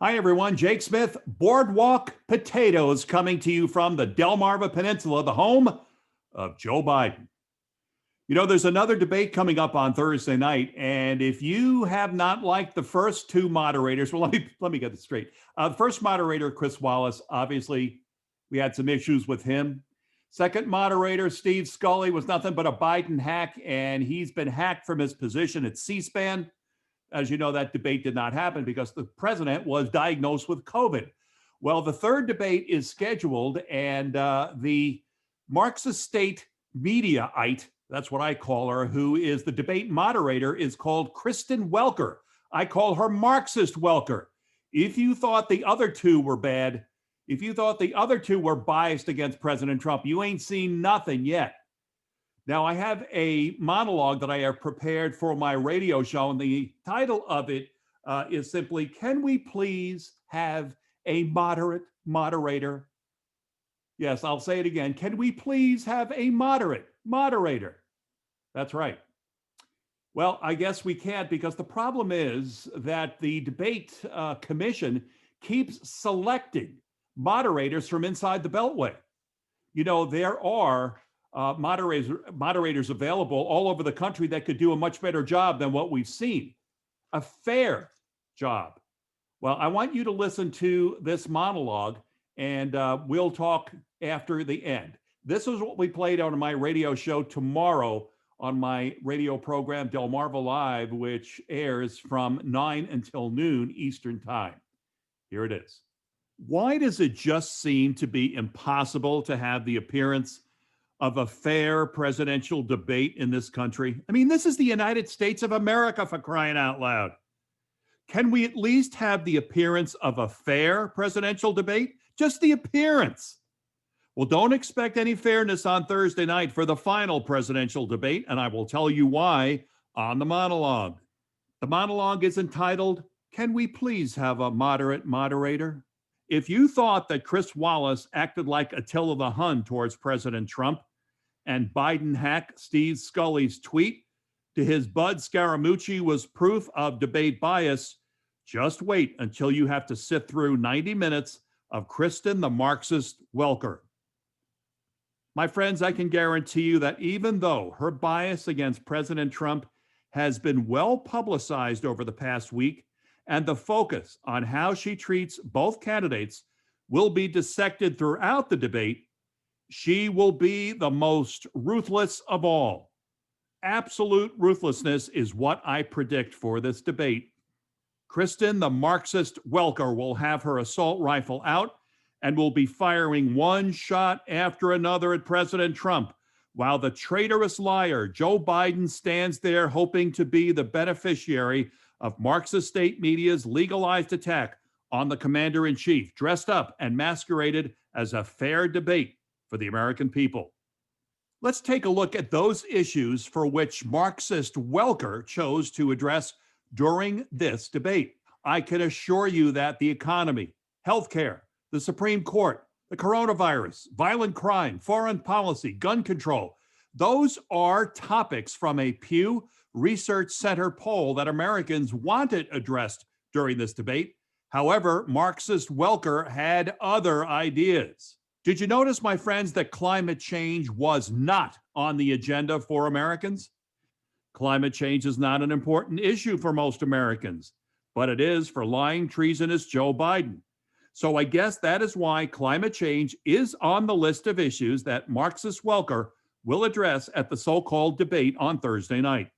Hi, everyone. Jake Smith, Boardwalk Potatoes, coming to you from the Delmarva Peninsula, the home of Joe Biden. You know, there's another debate coming up on Thursday night, and if you have not liked the first two moderators, well, let me get this straight. The first moderator, Chris Wallace, obviously we had some issues with him. Second moderator, Steve Scully, was nothing but a Biden hack, and he's been hacked from his position at C-SPAN. As you know, that debate did not happen because the president was diagnosed with COVID. Well, the third debate is scheduled, and the Marxist state mediaite, that's what I call her, who is the debate moderator, is called Kristen Welker. I call her Marxist Welker. If you thought the other two were bad, if you thought the other two were biased against President Trump, you ain't seen nothing yet. Now, I have a monologue that I have prepared for my radio show, and the title of it is simply, "Can we please have a moderate moderator?" Yes, I'll say it again. Can we please have a moderate moderator? That's right. Well, I guess we can't, because the problem is that the debate commission keeps selecting moderators from inside the Beltway. You know, there are moderators available all over the country that could do a much better job than what we've seen. A fair job. Well, I want you to listen to this monologue, and we'll talk after the end. This is what we played on my radio show tomorrow on my radio program, Delmarva Live, which airs from 9 until noon Eastern Time. Here it is. Why does it just seem to be impossible to have the appearance of a fair presidential debate in this country? I mean, this is the United States of America, for crying out loud. Can we at least have the appearance of a fair presidential debate? Just the appearance. Well, don't expect any fairness on Thursday night for the final presidential debate, and I will tell you why on the monologue. The monologue is entitled, "Can we please have a moderate moderator?" If you thought that Chris Wallace acted like Attila the Hun towards President Trump, and Biden hack Steve Scully's tweet to his bud Scaramucci was proof of debate bias, just wait until you have to sit through 90 minutes of Kristen the Marxist Welker. My friends, I can guarantee you that even though her bias against President Trump has been well publicized over the past week, and the focus on how she treats both candidates will be dissected throughout the debate, she will be the most ruthless of all. Absolute ruthlessness is what I predict for this debate. Kristen, the Marxist Welker, will have her assault rifle out and will be firing one shot after another at President Trump, while the traitorous liar Joe Biden stands there hoping to be the beneficiary of Marxist state media's legalized attack on the commander-in-chief, dressed up and masqueraded as a fair debate for the American people. Let's take a look at those issues for which Marxist Welker chose to address during this debate. I can assure you that the economy, healthcare, the Supreme Court, the coronavirus, violent crime, foreign policy, gun control, those are topics from a Pew Research Center poll that Americans wanted addressed during this debate. However, Marxist Welker had other ideas. Did you notice, my friends, that climate change was not on the agenda for Americans? Climate change is not an important issue for most Americans, but it is for lying, treasonous Joe Biden. So I guess that is why climate change is on the list of issues that Marxist Welker will address at the so-called debate on Thursday night.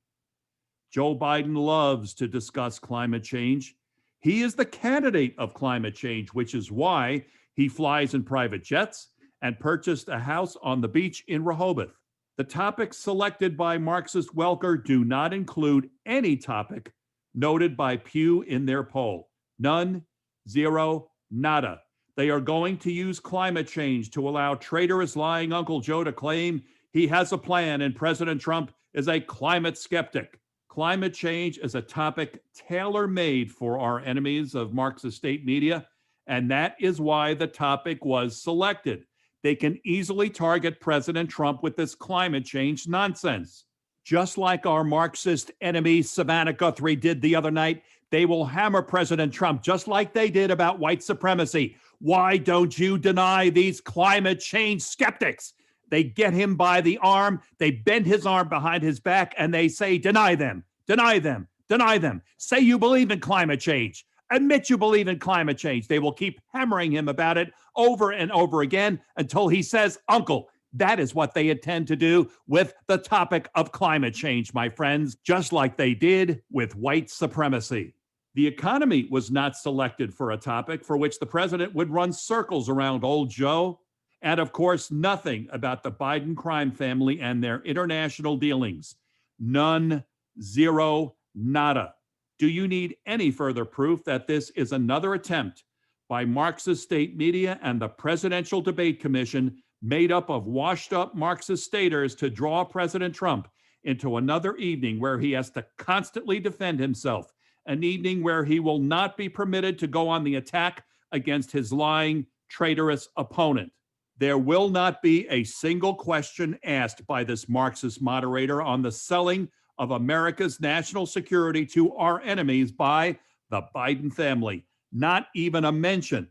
Joe Biden loves to discuss climate change. He is the candidate of climate change, which is why he flies in private jets and purchased a house on the beach in Rehoboth. The topics selected by Marxist Welker do not include any topic noted by Pew in their poll. None, zero, nada. They are going to use climate change to allow traitorous lying Uncle Joe to claim he has a plan and President Trump is a climate skeptic. Climate change is a topic tailor-made for our enemies of Marxist state media, and that is why the topic was selected. They can easily target President Trump with this climate change nonsense. Just like our Marxist enemy, Savannah Guthrie, did the other night, they will hammer President Trump just like they did about white supremacy. Why don't you deny these climate change skeptics? They get him by the arm, they bend his arm behind his back, and they say, deny them, deny them, deny them. Say you believe in climate change. Admit you believe in climate change. They will keep hammering him about it over and over again until he says, Uncle. That is what they intend to do with the topic of climate change, my friends, just like they did with white supremacy. The economy was not selected for a topic for which the president would run circles around old Joe. And of course, nothing about the Biden crime family and their international dealings. None, zero, nada. Do you need any further proof that this is another attempt by Marxist state media and the Presidential Debate Commission, made up of washed-up Marxist staters, to draw President Trump into another evening where he has to constantly defend himself, an evening where he will not be permitted to go on the attack against his lying, traitorous opponent? There will not be a single question asked by this Marxist moderator on the selling of America's national security to our enemies by the Biden family. Not even a mention.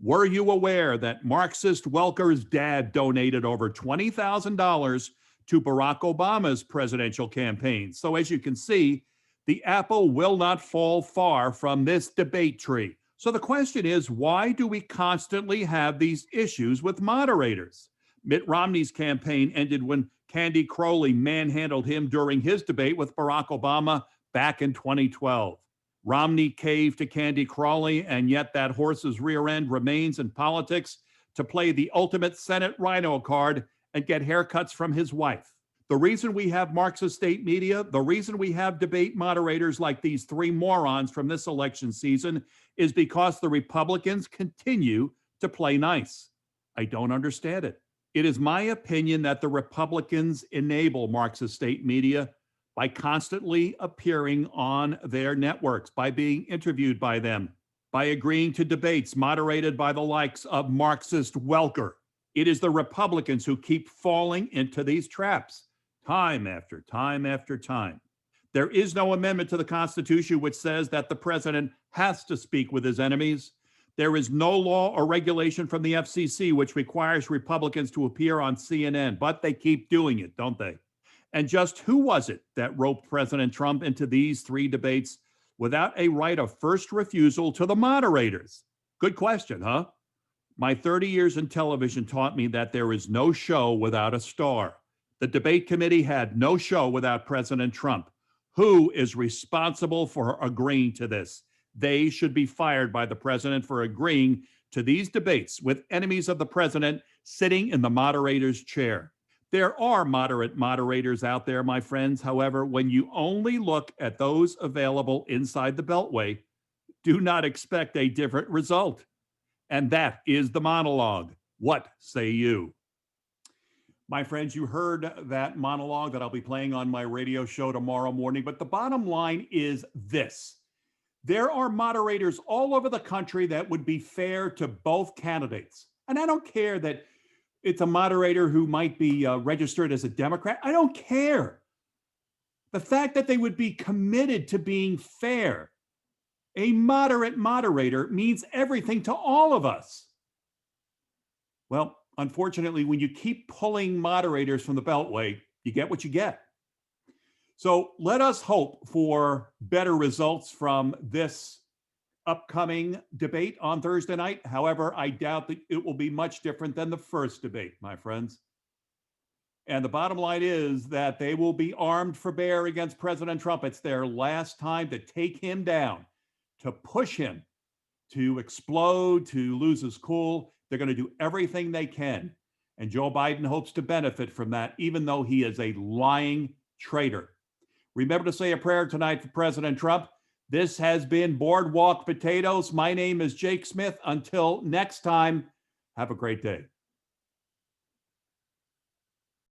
Were you aware that Marxist Welker's dad donated over $20,000 to Barack Obama's presidential campaign? So as you can see, the apple will not fall far from this debate tree. So the question is, why do we constantly have these issues with moderators? Mitt Romney's campaign ended when Candy Crowley manhandled him during his debate with Barack Obama back in 2012. Romney caved to Candy Crowley, and yet that horse's rear end remains in politics to play the ultimate Senate rhino card and get haircuts from his wife. The reason we have Marxist state media, the reason we have debate moderators like these three morons from this election season, is because the Republicans continue to play nice. I don't understand it. It is my opinion that the Republicans enable Marxist state media by constantly appearing on their networks, by being interviewed by them, by agreeing to debates moderated by the likes of Marxist Welker. It is the Republicans who keep falling into these traps time after time after time. There is no amendment to the Constitution which says that the president has to speak with his enemies. There is no law or regulation from the FCC which requires Republicans to appear on CNN, but they keep doing it, don't they? And just who was it that roped President Trump into these three debates without a right of first refusal to the moderators? Good question, huh? My 30 years in television taught me that there is no show without a star. The debate committee had no show without President Trump. Who is responsible for agreeing to this? They should be fired by the president for agreeing to these debates with enemies of the president sitting in the moderator's chair. There are moderate moderators out there, my friends. However, when you only look at those available inside the Beltway, do not expect a different result. And that is the monologue. What say you? My friends, you heard that monologue that I'll be playing on my radio show tomorrow morning. But the bottom line is this. There are moderators all over the country that would be fair to both candidates. And I don't care that it's a moderator who might be registered as a Democrat. I don't care. The fact that they would be committed to being fair. A moderate moderator means everything to all of us. Well, unfortunately, when you keep pulling moderators from the Beltway, you get what you get. So let us hope for better results from this upcoming debate on Thursday night. However, I doubt that it will be much different than the first debate, my friends. And the bottom line is that they will be armed for bear against President Trump. It's their last time to take him down, to push him to explode, to lose his cool. They're going to do everything they can. And Joe Biden hopes to benefit from that, even though he is a lying traitor. Remember to say a prayer tonight for President Trump. This has been Boardwalk Potatoes. My name is Jake Smith. Until next time, have a great day.